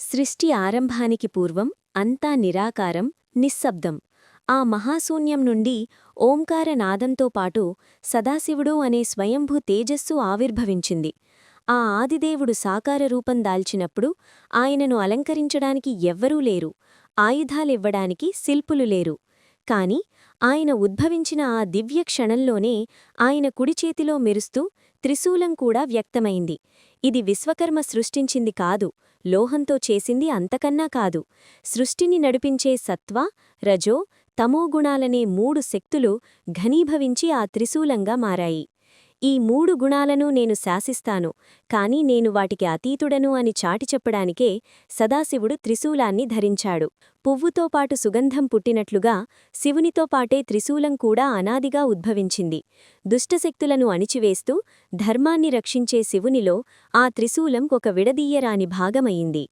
సృష్టి ఆరంభానికి పూర్వం అంతా నిరాకారం, నిశ్శబ్దం. ఆ మహాశూన్యం నుండి ఓంకారనాదంతో పాటు సదాశివుడు అనే స్వయంభూ తేజస్సు ఆవిర్భవించింది. ఆ ఆదిదేవుడు సాకార రూపం దాల్చినప్పుడు ఆయనను అలంకరించడానికి ఎవ్వరూ లేరు, ఆయుధాలివ్వడానికి శిల్పులు లేరు. కాని ఆయన ఉద్భవించిన ఆ దివ్య క్షణంలోనే ఆయన కుడిచేతిలో మెరుస్తూ త్రిశూలం కూడా వ్యక్తమైంది. ఇది విశ్వకర్మ సృష్టించింది కాదు, లోహంతో చేసింది అంతకన్నా కాదు. సృష్టిని నడిపించే సత్వ, రజో, తమోగుణాలనే మూడు శక్తులు ఘనీభవించి ఆ త్రిశూలంగా మారాయి. ఈ మూడు గుణాలను నేను శాసిస్తాను, కాని నేను వాటికి అతీతుడను అని చాటి చెప్పడానికే సదాశివుడు త్రిశూలాన్ని ధరించాడు. పువ్వుతోపాటు సుగంధం పుట్టినట్లుగా శివునితోపాటే త్రిశూలం కూడా అనాదిగా ఉద్భవించింది. దుష్టశక్తులను అణిచివేస్తూ ధర్మాన్ని రక్షించే శివునిలో ఆ త్రిశూలం ఒక విడదీయరాని భాగమయింది.